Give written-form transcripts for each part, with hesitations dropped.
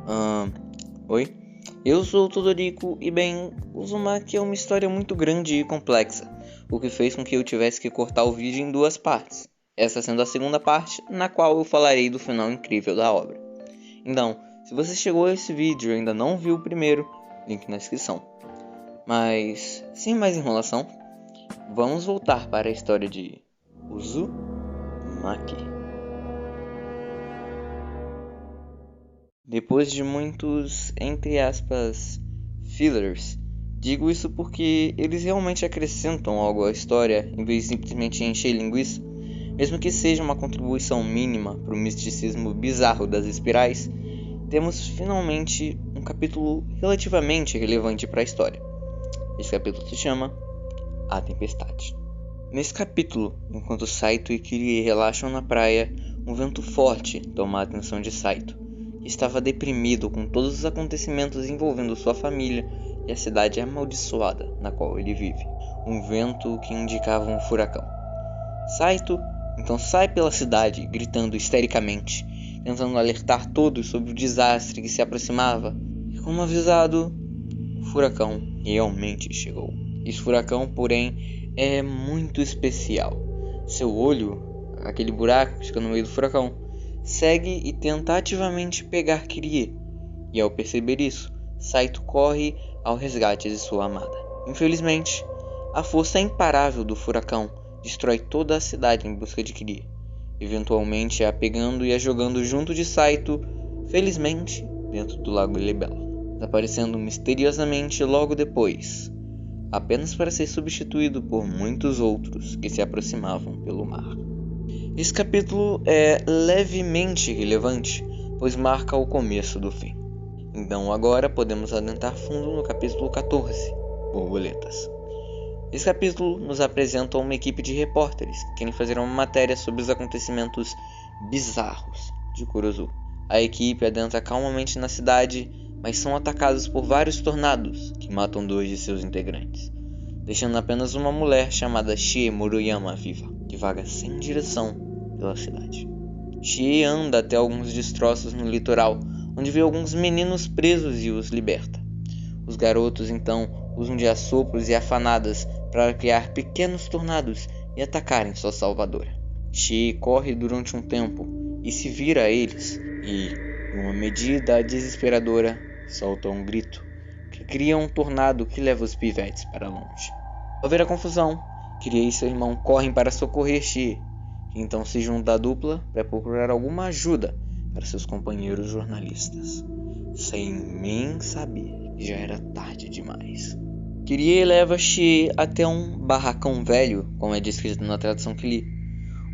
Ahn, Oi, eu sou o Todorico e bem, Uzumaki é uma história muito grande e complexa, o que fez com que eu tivesse que cortar o vídeo em duas partes, essa sendo a segunda parte, na qual eu falarei do final incrível da obra. Então, se você chegou a esse vídeo e ainda não viu o primeiro, link na descrição. Mas, sem mais enrolação, vamos voltar para a história de Uzumaki. Depois de muitos, entre aspas, fillers, digo isso porque eles realmente acrescentam algo à história em vez de simplesmente encher linguiça, mesmo que seja uma contribuição mínima para o misticismo bizarro das espirais, temos finalmente um capítulo relativamente relevante para a história. Esse capítulo se chama A Tempestade. Nesse capítulo, enquanto Saito e Kirie relaxam na praia, um vento forte toma a atenção de Saito, que estava deprimido com todos os acontecimentos envolvendo sua família e a cidade amaldiçoada na qual ele vive. Um vento que indicava um furacão. Saito então sai pela cidade, gritando histericamente, tentando alertar todos sobre o desastre que se aproximava. E como avisado, o furacão realmente chegou. Esse furacão, porém, é muito especial. Seu olho, aquele buraco que fica no meio do furacão, segue e tenta ativamente pegar Kirie. E ao perceber isso, Saito corre ao resgate de sua amada. Infelizmente, a força imparável do furacão destrói toda a cidade em busca de Kirie, eventualmente a pegando e a jogando junto de Saito, felizmente, dentro do lago Libelo, desaparecendo misteriosamente logo depois, apenas para ser substituído por muitos outros que se aproximavam pelo mar. Esse capítulo é levemente relevante, pois marca o começo do fim. Então agora podemos adentrar fundo no capítulo 14, Borboletas. Esse capítulo nos apresenta uma equipe de repórteres que querem fazer uma matéria sobre os acontecimentos bizarros de Kurozu. A equipe adentra calmamente na cidade, mas são atacados por vários tornados que matam 2 de seus integrantes, deixando apenas uma mulher chamada Shie Muruyama viva, que vaga sem direção pela cidade. Shie anda até alguns destroços no litoral, onde vê alguns meninos presos e os liberta. Os garotos então usam de assopros e afanadas para criar pequenos tornados e atacarem sua salvadora. Shie corre durante um tempo e se vira a eles e, em uma medida desesperadora, solta um grito que cria um tornado que leva os pivetes para longe. Ao ver a confusão, Kirie e seu irmão correm para socorrer Shie, que então se junta à dupla para procurar alguma ajuda para seus companheiros jornalistas, sem nem saber que já era tarde demais. Kirie leva Shie até um barracão velho, como é descrito na tradução que li,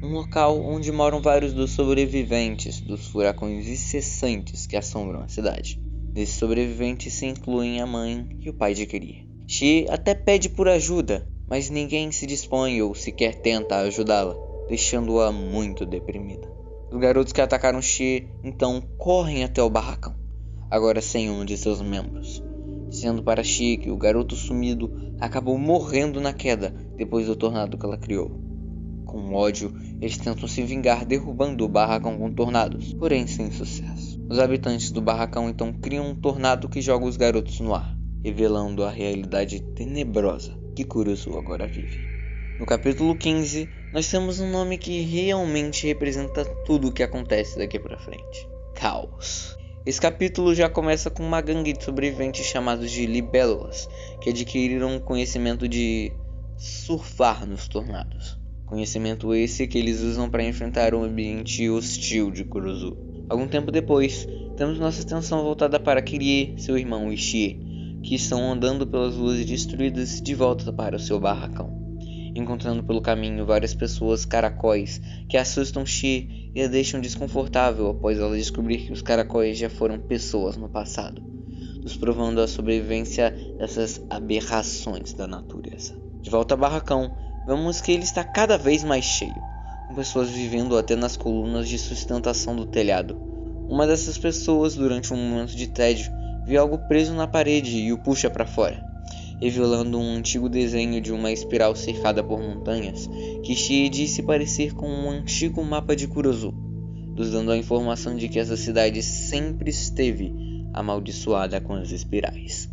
um local onde moram vários dos sobreviventes dos furacões incessantes que assombram a cidade. Desses sobreviventes se incluem a mãe e o pai de Kirie. Shie até pede por ajuda, mas ninguém se dispõe ou sequer tenta ajudá-la, deixando-a muito deprimida. Os garotos que atacaram Shie então correm até o barracão, agora sem um de seus membros, sendo para Shie que o garoto sumido acabou morrendo na queda depois do tornado que ela criou. Com ódio, eles tentam se vingar derrubando o barracão com tornados, porém sem sucesso. Os habitantes do barracão então criam um tornado que joga os garotos no ar, revelando a realidade tenebrosa que Kurozu agora vive. No capítulo 15, nós temos um nome que realmente representa tudo o que acontece daqui para frente: Caos. Esse capítulo já começa com uma gangue de sobreviventes chamados de Libélulas, que adquiriram o conhecimento de surfar nos tornados. Conhecimento esse que eles usam para enfrentar o ambiente hostil de Kurozu. Algum tempo depois, temos nossa atenção voltada para Kirie, seu irmão e Shie, que estão andando pelas ruas destruídas de volta para o seu barracão, encontrando pelo caminho várias pessoas caracóis que assustam Shie e a deixam desconfortável após ela descobrir que os caracóis já foram pessoas no passado, nos provando a sobrevivência dessas aberrações da natureza. De volta ao barracão, vemos que ele está cada vez mais cheio, com pessoas vivendo até nas colunas de sustentação do telhado. Uma dessas pessoas, durante um momento de tédio, vê algo preso na parede e o puxa para fora, revelando um antigo desenho de uma espiral cercada por montanhas que Shie disse parecer com um antigo mapa de Kurozu, nos dando a informação de que essa cidade sempre esteve amaldiçoada com as espirais.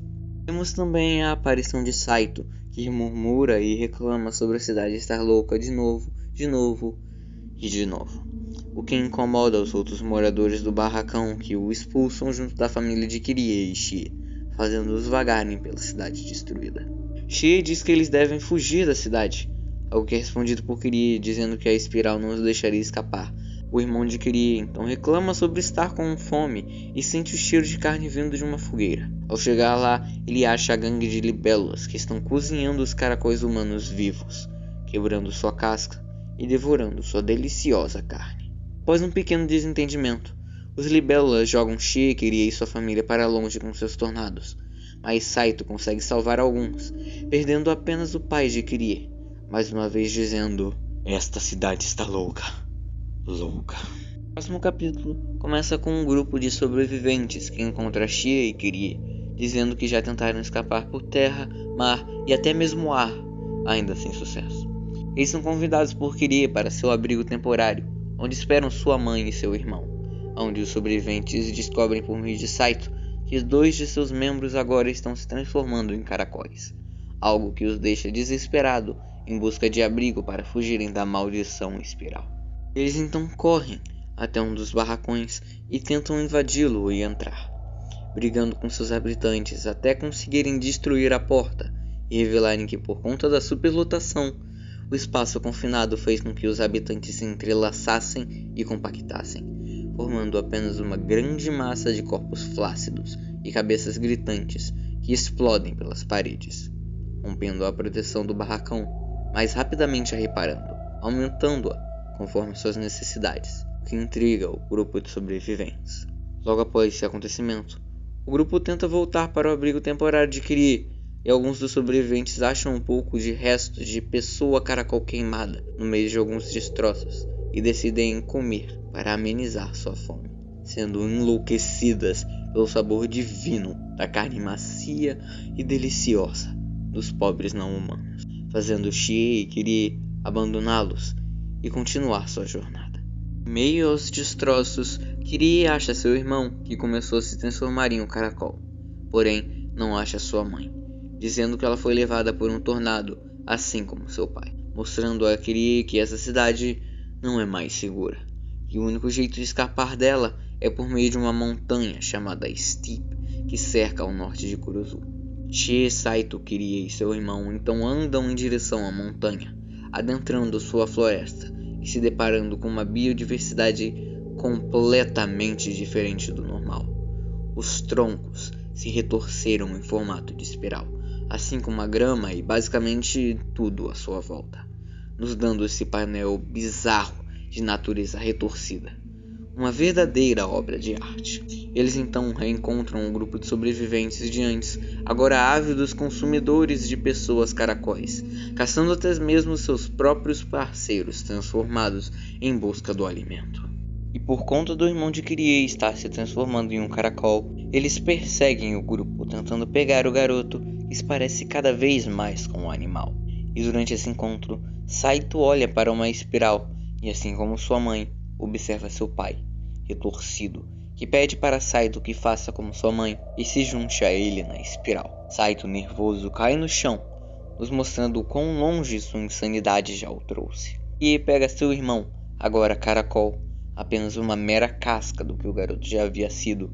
Temos também a aparição de Saito, que murmura e reclama sobre a cidade estar louca de novo, de novo e de novo, o que incomoda os outros moradores do barracão, que o expulsam junto da família de Kirie e Chie, fazendo-os vagarem pela cidade destruída. Chie diz que eles devem fugir da cidade, algo que é respondido por Kirie, dizendo que a espiral não os deixaria escapar. O irmão de Kirie então reclama sobre estar com fome e sente o cheiro de carne vindo de uma fogueira. Ao chegar lá, ele acha a gangue de libélulas que estão cozinhando os caracóis humanos vivos, quebrando sua casca e devorando sua deliciosa carne. Após um pequeno desentendimento, os libélulas jogam Chie, Kirie e sua família para longe com seus tornados, mas Saito consegue salvar alguns, perdendo apenas o pai de Kirie, mais uma vez dizendo: "Esta cidade está louca. Louca." O próximo capítulo começa com um grupo de sobreviventes que encontra Chie e Kirie, dizendo que já tentaram escapar por terra, mar e até mesmo ar, ainda sem sucesso. Eles são convidados por Kirie para seu abrigo temporário, onde esperam sua mãe e seu irmão, onde os sobreviventes descobrem por meio de Saito que 2 de seus membros agora estão se transformando em caracóis, algo que os deixa desesperados em busca de abrigo para fugirem da maldição espiral. Eles então correm até um dos barracões e tentam invadi-lo e entrar, brigando com seus habitantes até conseguirem destruir a porta e revelarem que, por conta da superlotação, o espaço confinado fez com que os habitantes se entrelaçassem e compactassem, formando apenas uma grande massa de corpos flácidos e cabeças gritantes que explodem pelas paredes, rompendo a proteção do barracão, mas rapidamente a reparando, aumentando-a conforme suas necessidades, o que intriga o grupo de sobreviventes. Logo após esse acontecimento, o grupo tenta voltar para o abrigo temporário de Kirie, e alguns dos sobreviventes acham um pouco de restos de pessoa caracol queimada no meio de alguns destroços e decidem comer para amenizar sua fome, sendo enlouquecidas pelo sabor divino da carne macia e deliciosa dos pobres não humanos, fazendo Chie e Kirie abandoná-los e continuar sua jornada. Em meio aos destroços, Kirie acha seu irmão, que começou a se transformar em um caracol, porém não acha sua mãe, dizendo que ela foi levada por um tornado, assim como seu pai, mostrando a Kirie que essa cidade não é mais segura, e o único jeito de escapar dela é por meio de uma montanha chamada Steep, que cerca ao norte de Kuruzu. Chie, Saito, Kirie e seu irmão então andam em direção à montanha, adentrando sua floresta e se deparando com uma biodiversidade completamente diferente do normal. Os troncos se retorceram em formato de espiral, assim como a grama e basicamente tudo à sua volta, nos dando esse painel bizarro de natureza retorcida. Uma verdadeira obra de arte. Eles então reencontram um grupo de sobreviventes de antes, agora ávidos consumidores de pessoas caracóis, caçando até mesmo seus próprios parceiros transformados em busca do alimento. E por conta do irmão de Kirie estar se transformando em um caracol, eles perseguem o grupo, tentando pegar o garoto, que se parece cada vez mais com um animal. E durante esse encontro, Saito olha para uma espiral e, assim como sua mãe, observa seu pai, retorcido, que pede para Saito que faça como sua mãe e se junte a ele na espiral. Saito, nervoso, cai no chão, nos mostrando o quão longe sua insanidade já o trouxe. E pega seu irmão, agora caracol, apenas uma mera casca do que o garoto já havia sido,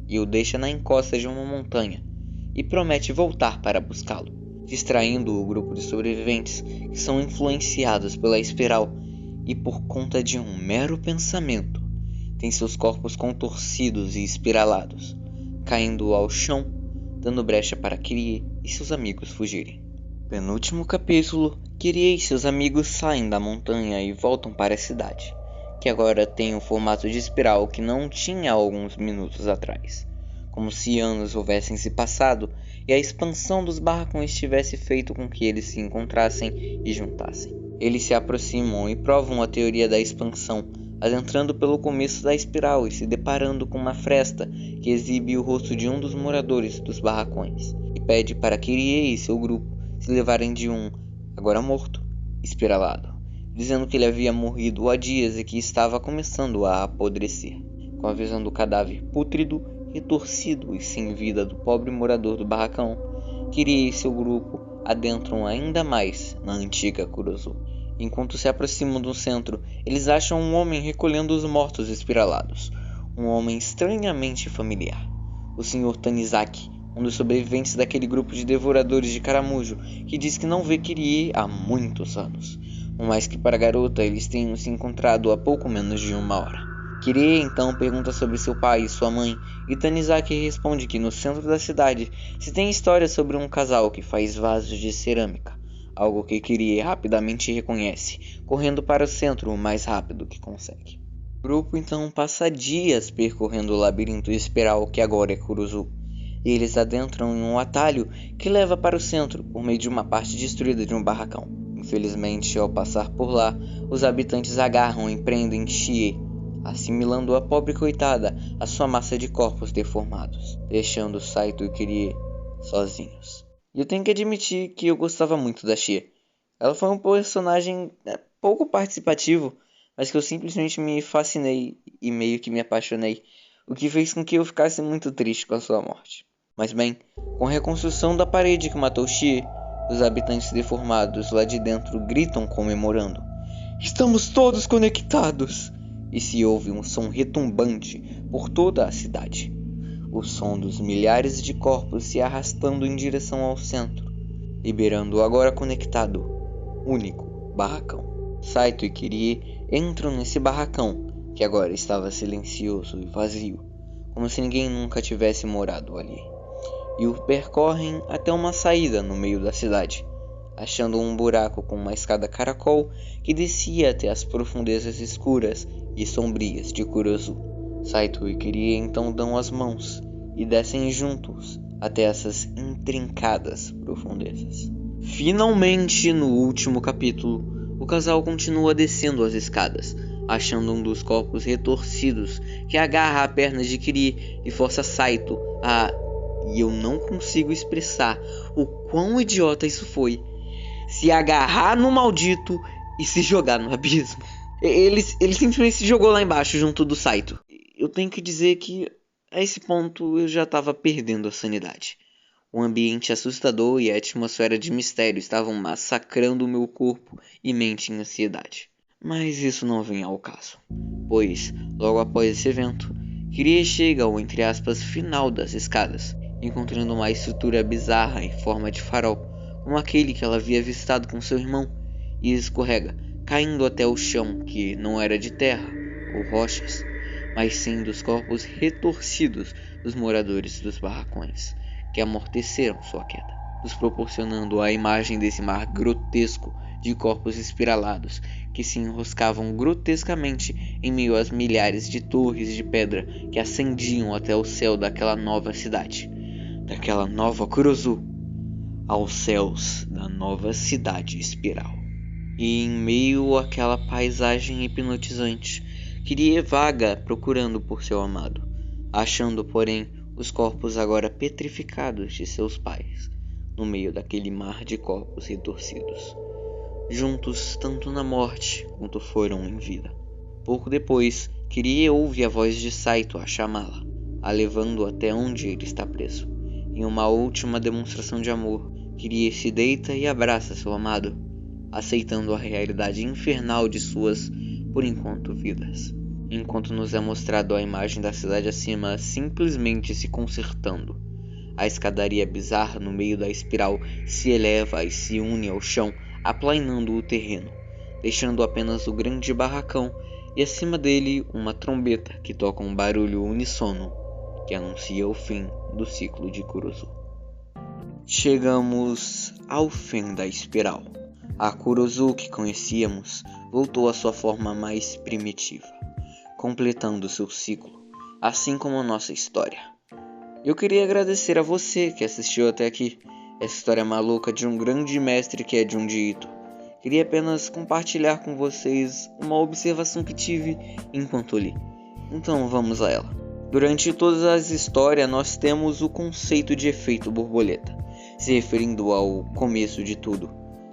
e o deixa na encosta de uma montanha, e promete voltar para buscá-lo, distraindo o grupo de sobreviventes que são influenciados pela espiral e por conta de um mero pensamento, têm seus corpos contorcidos e espiralados, caindo ao chão, dando brecha para Kirie e seus amigos fugirem. Penúltimo capítulo, Kirie e seus amigos saem da montanha e voltam para a cidade, que agora tem o formato de espiral que não tinha alguns minutos atrás, como se anos houvessem se passado e a expansão dos barracões tivesse feito com que eles se encontrassem e juntassem. Eles se aproximam e provam a teoria da expansão, adentrando pelo começo da espiral e se deparando com uma fresta que exibe o rosto de um dos moradores dos barracões, e pede para Kirie e seu grupo se levarem de um, agora morto, espiralado, dizendo que ele havia morrido há dias e que estava começando a apodrecer, com a visão do cadáver pútrido retorcido e sem vida do pobre morador do barracão, Kirie e seu grupo adentram ainda mais na antiga Kurozu. Enquanto se aproximam do centro, eles acham um homem recolhendo os mortos espiralados. Um homem estranhamente familiar. O Sr. Tanizaki, um dos sobreviventes daquele grupo de devoradores de caramujo, que diz que não vê Kirie há muitos anos. Por mais que para a garota eles tenham se encontrado há pouco menos de 1 hora. Kirie então pergunta sobre seu pai e sua mãe, e Tanizaki responde que no centro da cidade se tem história sobre um casal que faz vasos de cerâmica, algo que Kirie rapidamente reconhece, correndo para o centro o mais rápido que consegue. O grupo então passa dias percorrendo o labirinto espiral que agora é Kurozu, e eles adentram em um atalho que leva para o centro por meio de uma parte destruída de um barracão. Infelizmente, ao passar por lá, os habitantes agarram e prendem Chie, assimilando a pobre coitada à sua massa de corpos deformados, deixando Saito e Kirie sozinhos. E eu tenho que admitir que eu gostava muito da Chie. Ela foi um personagem pouco participativo, mas que eu simplesmente me fascinei e meio que me apaixonei, o que fez com que eu ficasse muito triste com a sua morte. Mas bem, com a reconstrução da parede que matou Chie, os habitantes deformados lá de dentro gritam comemorando. Estamos todos conectados! E se ouve um som retumbante por toda a cidade. O som dos milhares de corpos se arrastando em direção ao centro, liberando o agora conectado, único barracão. Saito e Kirie entram nesse barracão, que agora estava silencioso e vazio, como se ninguém nunca tivesse morado ali, e o percorrem até uma saída no meio da cidade, achando um buraco com uma escada caracol que descia até as profundezas escuras e sombrias de Kurozu. Saito e Kirie então dão as mãos e descem juntos até essas intrincadas profundezas. Finalmente, no último capítulo, o casal continua descendo as escadas, achando um dos corpos retorcidos que agarra a perna de Kirie e força Saito a... E eu não consigo expressar o quão idiota isso foi. Se agarrar no maldito e se jogar no abismo. Ele simplesmente se jogou lá embaixo junto do Saito. Eu tenho que dizer que a esse ponto eu já estava perdendo a sanidade. O ambiente assustador e a atmosfera de mistério estavam massacrando o meu corpo e mente em ansiedade. Mas isso não vem ao caso, pois, logo após esse evento, Kirie chega ao, entre aspas, final das escadas, encontrando uma estrutura bizarra em forma de farol, como aquele que ela havia avistado com seu irmão, e escorrega, caindo até o chão, que não era de terra ou rochas, mas sim dos corpos retorcidos dos moradores dos barracões, que amorteceram sua queda, nos proporcionando a imagem desse mar grotesco de corpos espiralados que se enroscavam grotescamente em meio às milhares de torres de pedra que ascendiam até o céu daquela nova cidade, daquela nova Kurozu, aos céus da nova cidade espiral. E em meio àquela paisagem hipnotizante, Kirie vaga procurando por seu amado, achando, porém, os corpos agora petrificados de seus pais, no meio daquele mar de corpos retorcidos, juntos tanto na morte quanto foram em vida. Pouco depois, Kirie ouve a voz de Saito a chamá-la, a levando até onde ele está preso. Em uma última demonstração de amor, Kirie se deita e abraça seu amado, aceitando a realidade infernal de suas, por enquanto, vidas. Enquanto nos é mostrado a imagem da cidade acima simplesmente se consertando. A escadaria bizarra no meio da espiral se eleva e se une ao chão, aplanando o terreno, deixando apenas o grande barracão e acima dele uma trombeta que toca um barulho uníssono que anuncia o fim do ciclo de Kurozu. Chegamos ao fim da espiral. A Kurozu que conhecíamos voltou à sua forma mais primitiva, completando seu ciclo, assim como a nossa história. Eu queria agradecer a você que assistiu até aqui, essa história maluca de um grande mestre que é Junji Ito. Queria apenas compartilhar com vocês uma observação que tive enquanto li. Então vamos a ela. Durante todas as histórias nós temos o conceito de efeito borboleta, se referindo ao começo de tudo.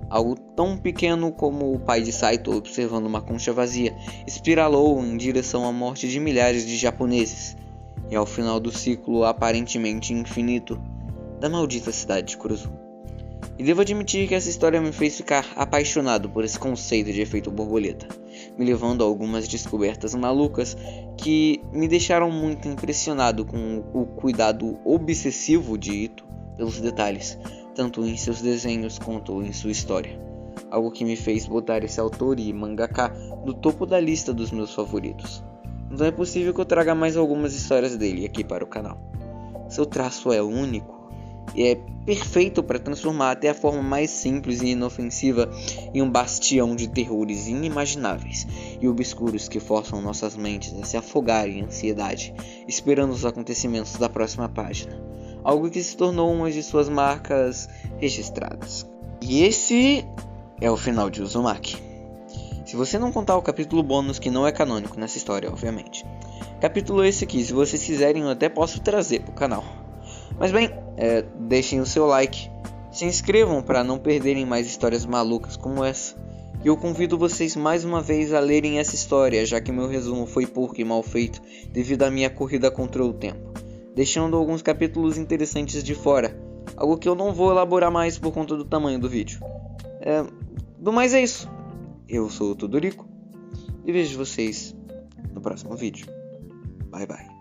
Algo tão pequeno como o pai de Saito observando uma concha vazia espiralou em direção à morte de milhares de japoneses. e ao final do ciclo aparentemente infinito da maldita cidade de Kuruzu. E devo admitir que essa história me fez ficar apaixonado por esse conceito de efeito borboleta, me levando a algumas descobertas malucas que me deixaram muito impressionado com o cuidado obsessivo de Ito pelos detalhes, tanto em seus desenhos quanto em sua história. Algo que me fez botar esse autor e mangaka no topo da lista dos meus favoritos. Então é possível que eu traga mais algumas histórias dele aqui para o canal. Seu traço é único e é perfeito para transformar até a forma mais simples e inofensiva em um bastião de terrores inimagináveis e obscuros que forçam nossas mentes a se afogar em ansiedade, esperando os acontecimentos da próxima página. Algo que se tornou uma de suas marcas registradas. E esse é o final de Uzumaki. Se você não contar o capítulo bônus, que não é canônico nessa história, obviamente. Capítulo esse aqui, se vocês quiserem eu até posso trazer pro canal. Mas bem, deixem o seu like, se inscrevam para não perderem mais histórias malucas como essa. E eu convido vocês mais uma vez a lerem essa história, já que meu resumo foi pouco e mal feito devido à minha corrida contra o tempo, deixando alguns capítulos interessantes de fora, algo que eu não vou elaborar mais por conta do tamanho do vídeo. Do mais é isso. Eu sou o Todorico e vejo vocês no próximo vídeo. Bye bye.